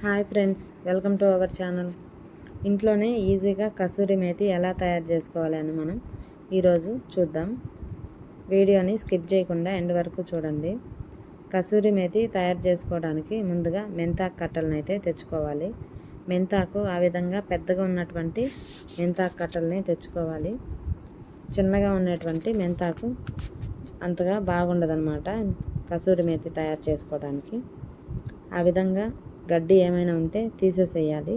Hi friends, welcome to our channel. ఇంట్లోనే ఈజీగా కసూరి మేతి ఎలా తయారు చేసుకోవాలి అని మనం ఈరోజు చూద్దాం. వీడియోని స్కిప్ చేయకుండా ఎండ్ వరకు చూడండి. కసూరి మేతి తయారు చేసుకోవడానికి ముందుగా మెంతాకు కట్టలను అయితే తెచ్చుకోవాలి. మెంతాకు ఆ విధంగా పెద్దగా ఉన్నటువంటి మెంతాకు కట్టలని తెచ్చుకోవాలి. చిన్నగా ఉన్నటువంటి మెంతాకు అంతగా బాగుండదన్నమాట కసూరి మేతి తయారు చేసుకోవడానికి. ఆ విధంగా గడ్డి ఏమైనా ఉంటే తీసేసేయాలి.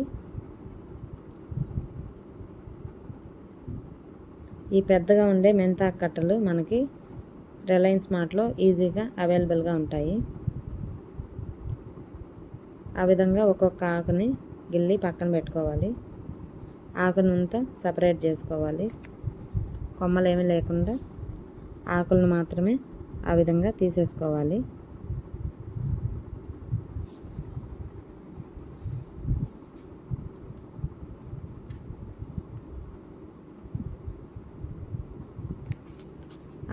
ఈ పెద్దగా ఉండే మెంతాకు కట్టలు మనకి రిలయన్స్ మార్ట్లో ఈజీగా అవైలబుల్గా ఉంటాయి. ఆ విధంగా ఒక్కొక్క ఆకుని గిల్లి పక్కన పెట్టుకోవాలి. ఆకునంతా సపరేట్ చేసుకోవాలి. కొమ్మలు ఏమీ లేకుండా ఆకులను మాత్రమే ఆ విధంగా తీసేసుకోవాలి.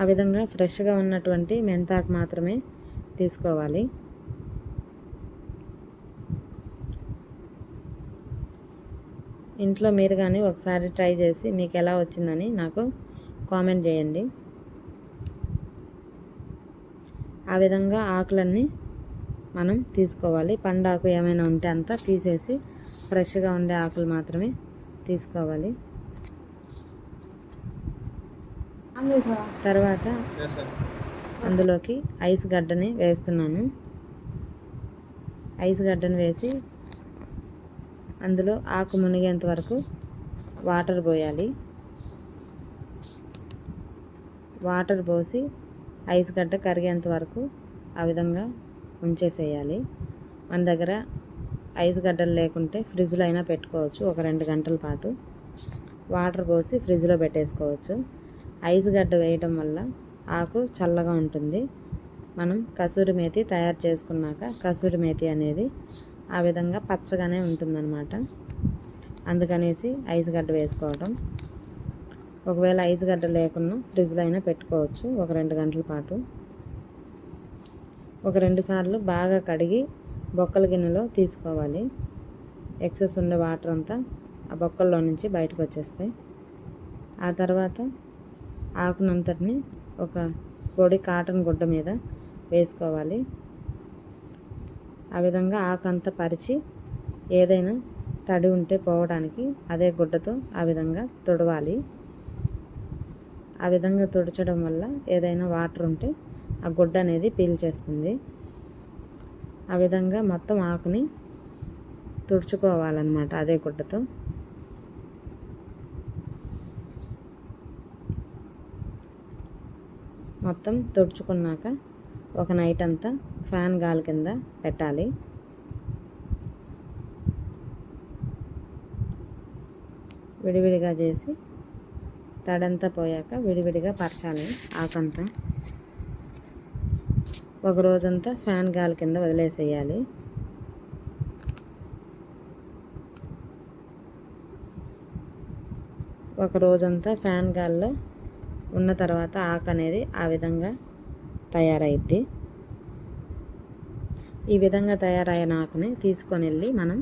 ఆ విధంగా ఫ్రెష్గా ఉన్నటువంటి మెంతాకు మాత్రమే తీసుకోవాలి. ఇంట్లో మీరు కానీ ఒకసారి ట్రై చేసి మీకు ఎలా వచ్చిందని నాకు కామెంట్ చేయండి. ఆ విధంగా ఆకులన్నీ మనం తీసుకోవాలి. పండాకు ఏమైనా ఉంటే అంతా తీసేసి ఫ్రెష్గా ఉండే ఆకులు మాత్రమే తీసుకోవాలి. తర్వాత అందులోకి ఐస్ గడ్డని వేస్తున్నాను. ఐస్ గడ్డని వేసి అందులో ఆకు మునిగేంత వరకు వాటర్ పోయాలి. వాటర్ పోసి ఐస్ గడ్డ కరిగేంత వరకు ఆ విధంగా ఉంచేసేయాలి. మన దగ్గర ఐస్ గడ్డలు లేకుంటే ఫ్రిడ్జ్లో అయినా పెట్టుకోవచ్చు. ఒక 2 గంటల పాటు వాటర్ పోసి ఫ్రిడ్జ్లో పెట్టేసుకోవచ్చు. ఐస్ గడ్డ వేయటం వల్ల ఆకు చల్లగా ఉంటుంది. మనం కసూరి మేతి తయారు చేసుకున్నాక కసూరి మేతి అనేది ఆ విధంగా పచ్చగానే ఉంటుందన్నమాట. అందుకనేసి ఐస్ గడ్డ వేసుకోవటం. ఒకవేళ ఐస్ గడ్డ లేకున్నా ఫ్రిడ్జ్లో అయినా పెట్టుకోవచ్చు ఒక 2 గంటల పాటు. ఒక 2 సార్లు బాగా కడిగి బొక్కల గిన్నెలో తీసుకోవాలి. ఎక్సెస్ ఉండే వాటర్ అంతా ఆ బొక్కల్లో నుంచి బయటకు వచ్చేస్తాయి. ఆ తర్వాత ఆకునంతటిని ఒక పొడి కాటన్ గుడ్డ మీద వేసుకోవాలి. ఆ విధంగా ఆకంతా పరిచి ఏదైనా తడి ఉంటే పోవడానికి అదే గుడ్డతో ఆ విధంగా తుడవాలి. ఆ విధంగా తుడచడం వల్ల ఏదైనా వాటర్ ఉంటే ఆ గుడ్డ అనేది పీల్చేస్తుంది. ఆ విధంగా మొత్తం ఆకుని తుడుచుకోవాలన్నమాట అదే గుడ్డతో. మొత్తం తుడుచుకున్నాక ఒక నైట్ అంతా ఫ్యాన్ గాలి కింద పెట్టాలి. విడివిడిగా చేసి తడంతా పోయాక విడివిడిగా పరచాలి ఆకంతా. ఒక రోజంతా ఫ్యాన్ గాలి కింద వదిలేసేయాలి. ఒక రోజంతా ఫ్యాన్ గాలిలో ఉన్న తర్వాత ఆకు అనేది ఆ విధంగా తయారైద్ది. ఈ విధంగా తయారైన ఆకుని తీసుకొని వెళ్ళి మనం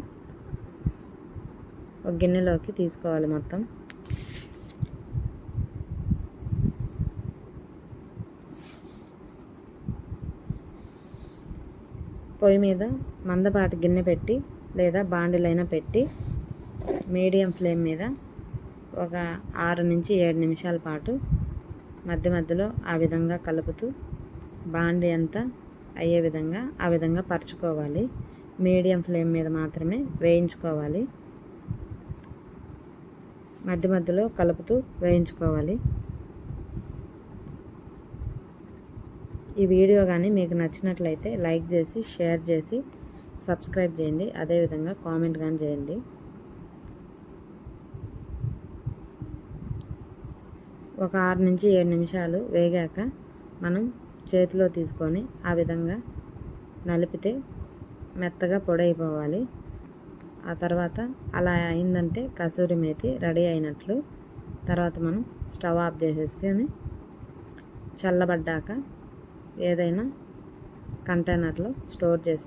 ఒక గిన్నెలోకి తీసుకోవాలి. మొత్తం పొయ్యి మీద మందపాటి గిన్నె పెట్టి లేదా బాండిలైనా పెట్టి మీడియం ఫ్లేమ్ మీద ఒక 6 నుంచి 7 నిమిషాల పాటు మధ్య మధ్యలో ఆ విధంగా కలుపుతూ బాండి అంతా అయ్యే విధంగా ఆ విధంగా పరుచుకోవాలి. మీడియం ఫ్లేమ్ మీద మాత్రమే వేయించుకోవాలి. మధ్య మధ్యలో కలుపుతూ వేయించుకోవాలి. ఈ వీడియో కానీ మీకు నచ్చినట్లయితే లైక్ చేసి షేర్ చేసి సబ్స్క్రైబ్ చేయండి. అదేవిధంగా కామెంట్ కానీ చేయండి. ఒక 6 నుంచి 7 నిమిషాలు వేగాక మనం చేతిలో తీసుకొని ఆ విధంగా నలిపితే మెత్తగా పొడి అయిపోవాలి. ఆ తర్వాత అలా అయిందంటే కసూరి మేతి రెడీ అయినట్లు. తర్వాత మనం స్టవ్ ఆఫ్ చేసేసుకొని చల్లబడ్డాక ఏదైనా కంటైనర్లో స్టోర్ చేసుకోవాలి.